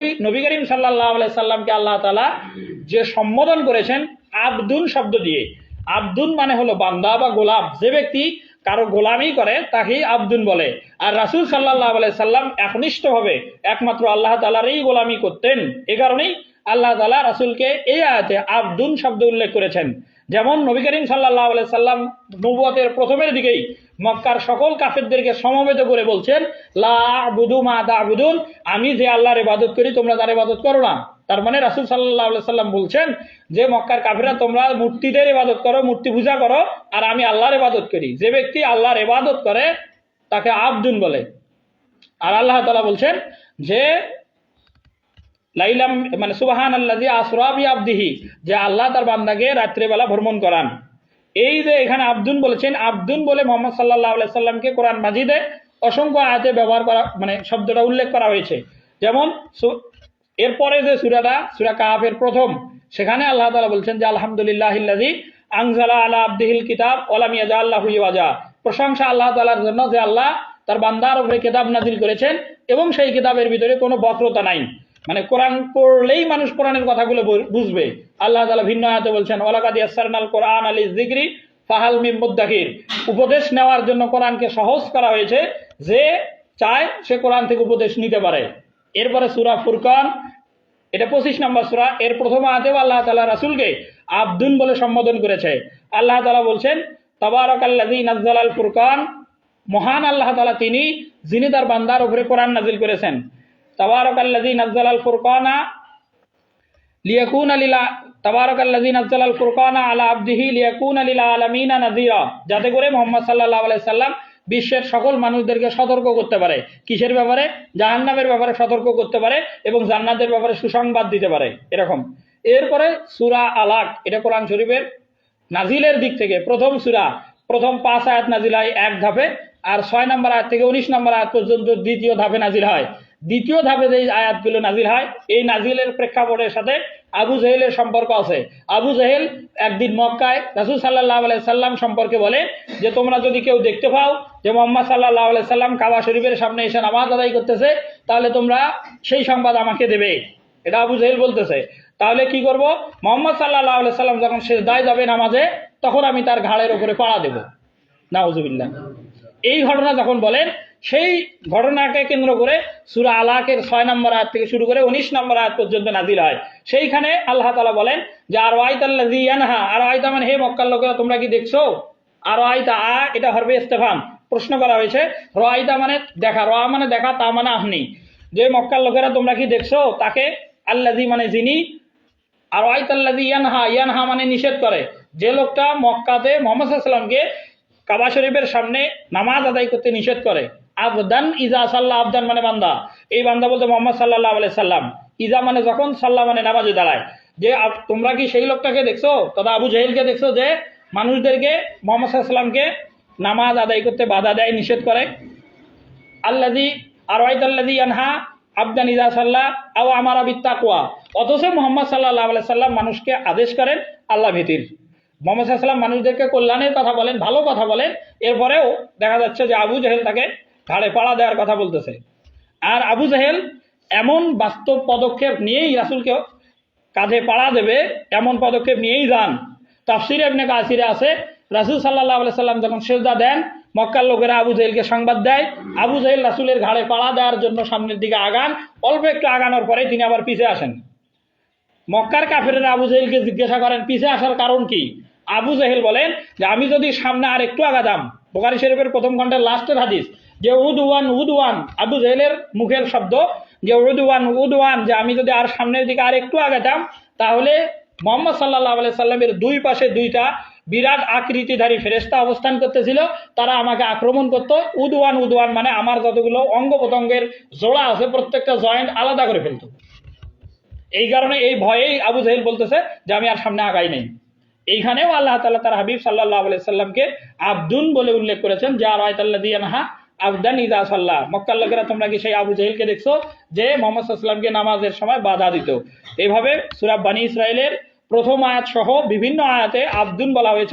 নবী করিম সাল্লাল্লাহু আলাইহি সাল্লামকে আল্লাহ তাআলা যে সম্বোধন করেছেন আবদুন শব্দ দিয়ে। আবদুন মানে হলো বান্দা বা গোলাম। যে ব্যক্তি কারো গোলামি করে তাকেই আবদুন বলে। আর রাসূল সাল্লাল্লাহু আলাইহি সাল্লাম একনিষ্ঠভাবে একমাত্র আল্লাহ তাআলারই গোলামি করতেন। এ কারণেই আল্লাহ তাআলা রাসূলকে এই আয়াতে আবদুন শব্দ উল্লেখ করেছেন। যেমন নবী করিম সাল্লাল্লাহু আলাইহি সাল্লাম নবুয়তের প্রথমের দিকেই মক্কার সকল কাফেরদেরকে সমবেত করে বলছেন, লা আ'বুদু মা তা'বুদুন, আমি যে আল্লাহর ইবাদত করি তোমরা তার ইবাদত করো না। তার মানে রাসূল সাল্লাল্লাহু আলাইহি সাল্লাম বলছেন যে মক্কার কাফেররা তোমরা মূর্তিদের ইবাদত করো, মূর্তি পূজা করো, আর আমি আল্লাহর ইবাদত করি। যে ব্যক্তি আল্লাহর ইবাদত করে তাকে আবদুন বলে। আর আল্লাহ তাআলা বলছেন যে লাইলাম মানে সুবহানাল্লাযী আসরা বিআবদিহি, যে আল্লাহ তার বান্দাকে রাত্রিবেলা ভ্রমণ করান। এই যে এখানে আবদুন বলেছেন, আবদুন বলে মুহাম্মদ সাল্লাল্লাহু আলাইহি সাল্লামকে কোরআন মাজিদে অসংখ্য আয়াতে ব্যবহার করা মানে শব্দটা উল্লেখ করা হয়েছে। যেমন এরপরে যে সূরাটা সূরা কাহাফের প্রথম, সেখানে আল্লাহ তাআলা বলছেন যে আলহামদুলিল্লাহিল্লাযী আনজালা আলা আবদিহিল কিতাব ওয়া লাম ইয়াজআল লাহু ইওয়াজা, প্রশংসা আল্লাহ তাআলার জন্য যে আল্লাহ তার বান্দার উপরে কিতাব নাজিল করেছেন এবং সেই কিতাবের ভিতরে কোনো বক্রতা নাই। মানে কোরআন পড়লেই মানুষ কোরআনের কথাগুলো বুঝবে। আল্লাহ তাআলা ভিন্ন আয়াতে বলছেন ওয়ালাকাদ ইয়াসসারনাল কোরআন লিযিকরি ফাহাল মিন মুদ্দাকির, উপদেশ নেওয়ার জন্য কোরআনকে সহজ করা হয়েছে, যে চায় সে কোরআন থেকে উপদেশ নিতে পারে। এরপরে সূরা ফুরকান, এটা 25 নম্বর সূরা, এর প্রথম আয়াতেও আল্লাহ তাআলা রাসূলকে আবদুন বলে সম্বোধন করেছে। আল্লাহ তাআলা বলছেন তাবারাকাল্লাযী নাযালাল ফুরকান, মহান আল্লাহ তাআলা তিনি যিনি তার বান্দার উপরে কোরআন নাজিল করেছেন। তাবারাকাল্লাযী নাযালাল ফুরকানা লিয়াকুনা তাবারাকাল্লাযী নাযালাল ফুরকানা আলা আবদিহি লিয়াকুনা লিল আলামিনা নাযীরা, যাতে করে মুহাম্মদ সাল্লাল্লাহু আলাইহি সাল্লাম বিশ্বের সকল মানুষদেরকে সতর্ক করতে পারে। কিসের ব্যাপারে? জাহান্নামের ব্যাপারে সতর্ক করতে পারে এবং জান্নাতের ব্যাপারে সুসংবাদ দিতে পারে, এরকম। এরপরে সূরা আলাক, এটা কোরআন শরীফের নাজিলের দিক থেকে প্রথম সূরা, প্রথম 5 আয়াত নাজিল হয় এক ধাপে, আর 6 নম্বর আয়াত থেকে 19 নম্বর আয়াত পর্যন্ত দ্বিতীয় ধাপে নাজিল হয়। দ্বিতীয় ধাপে যে আয়াতগুলো নাজিল হয়, এই নাজিলের প্রেক্ষাপটের সাথে আবু জেহেলের সম্পর্ক আছে। আবু জেহেল একদিন মক্কায় রাসূল সাল্লাল্লাহু আলাইহি সাল্লাম সম্পর্কে বলে যে তোমরা যদি কেউ দেখতে পাও যে মুহাম্মদ সাল্লাল্লাহু আলাইহি সাল্লাম কাবা শরীফের সামনে এসে নামাজ আদায় করতেছে, তাহলে তোমরা সেই সংবাদ আমাকে দেবে। এটা আবু জেহেল বলতেছে। তাহলে কি করব? মুহাম্মদ সাল্লাল্লাহু আলাইহি সাল্লাম যখন সিজদায় যাবে নামাজে, তখন আমি তার ঘাড়ের উপরে পাড়া দেব। নাউজুবিল্লাহ। এই ঘটনা যখন বলেন, সেই ঘটনাকে কেন্দ্র করে সূরা আলাকের 6 নম্বর আয়াত থেকে শুরু করে 19 নম্বর আয়াত পর্যন্ত নাজিল হয়। সেইখানে আল্লাহ তাআলা বলেন যে আর ওয়াইতাল্লাযী ইয়ানহা, আর ওয়াইতা মানে হে মক্কার লোকেরা তোমরা কি দেখছো? আর ওয়াইতা এটা হরফে ইস্তেফাম, প্রশ্ন করা হয়েছে। রাইতা মানে দেখা, রা মানে দেখা, তা মানে আপনি, যে মক্কার লোকেরা তোমরা কি দেখছো তাকে, আল্লাযী মানে যিনি, আর ওয়াইতাল্লাযী ইয়ানহা, ইয়ানহা মানে নিষেধ করে। যে লোকটা মক্কাতে মুহাম্মদ সাল্লাল্লাহু আলাইহি ওয়াসাল্লামকে কাবা শরীফের সামনে নামাজ আদায় করতে নিষেধ করে। আবদান ইজা সাল্লাহ, আবদান মানে বান্দা, এই বান্দা বলতে মুহাম্মদ সাল্লাল্লাহু আলাইহি সাল্লাম। ইজা মানে যখন, সাল্লাহ মানে নামাজে দাঁড়ায়। যে তোমরা কি সেই লোকটাকে দেখছো, তথা আবু জাহেলকে দেখছো যে মানুষদেরকে মুহাম্মদ সাল্লাল্লাহু আলাইহি সাল্লামকে নামাজ আদায় করতে বাধা দেয়, নিষেধ করে। আল্লাযী আরওয়াইতাল্লাযী ইয়ানহা আবদান ইজা সাল্লাহ আও আমারা বিত্তাকওয়া, অথচ মুহাম্মদ সাল্লাল্লাহু আলাইহি সাল্লাম মানুষকে আদেশ করেন আল্লাহ ভীতির। মুহাম্মদ সাল্লাল্লাহু আলাইহি সাল্লাম মানুষদেরকে কল্যাণের কথা বলেন, ভালো কথা বলেন, এরপরেও দেখা যাচ্ছে যে আবু জাহেল তাকে ঘাড়ে পাড়া দেওয়ার কথা বলতেছে। আর আবু জাহেল এমন বাস্তব পদক্ষেপ নিয়েই রাসূলকে কাঁধে পাড়া দেবে, এমন পদক্ষেপ নিয়েই যান। তাফসীরে ইবনে কাসিরে আছে, রাসূল সাল্লাল্লাহু আলাইহি সাল্লাম যখন সিজদা দেন, মক্কার লোকেরা আবু জাহেলকে সংবাদ দেয়। আবু জাহেল রাসূলের ঘাড়ে পাড়া দেওয়ার জন্য সামনের দিকে আগান, অল্প একটু আগানোর পরে তিনি আবার পিছে আসেন। মক্কার কাফেররা আবু জাহেলকে জিজ্ঞাসা করেন পিছে আসার কারণ কি? আবু জাহেল বলেন যে আমি যদি সামনে আর একটু আগাতাম, বুখারী শরীফের প্রথম খণ্ডের লাস্টের হাদিস, যে উদওয়ান উদওয়ান, আবু জাহেলের মুখের শব্দ যে উদওয়ান উদওয়ান, যে আমি যদি আর সামনের দিকে আর একটু আগাতাম, তাহলে মুহাম্মদ সাল্লাল্লাহু আলাইহি সাল্লামের দুই পাশে দুইটা বিরাট আকৃতিধারী ফেরেশতা অবস্থান করতেছিল, তারা আমাকে আক্রমণ করত। উদওয়ান উদওয়ান মানে আমার যতগুলো অঙ্গ প্রত্যঙ্গের জোড়া আছে প্রত্যেকটা জয়েন্ট আলাদা করে ফেলতো। এই কারণে এই ভয়েই আবু জাহেল বলতেছে যে আমি আর সামনে আগাই নাই। এইখানেও আল্লাহ তাআলা তার হাবিব সাল্লাল্লাহু আলাইহি সাল্লামকে আবদুন বলে উল্লেখ করেছেন, যে আর ওয়াইতাল্লাযী ইয়ানহা আবদান ইজা সাল্লাহ। মক্কার লোকেরা তোমরা কি সেই আবু জাহেলকে দেখছো যে মুহাম্মদ সাল্লাল্লাহু আলাইহি ওয়াসাল্লামকে নামাজের সময় বাধা দিত? এইভাবে সূরা বনী ইসরাঈলের প্রথম আয়াত সহ বিভিন্ন আয়াতে আবদুন বলা হয়েছে।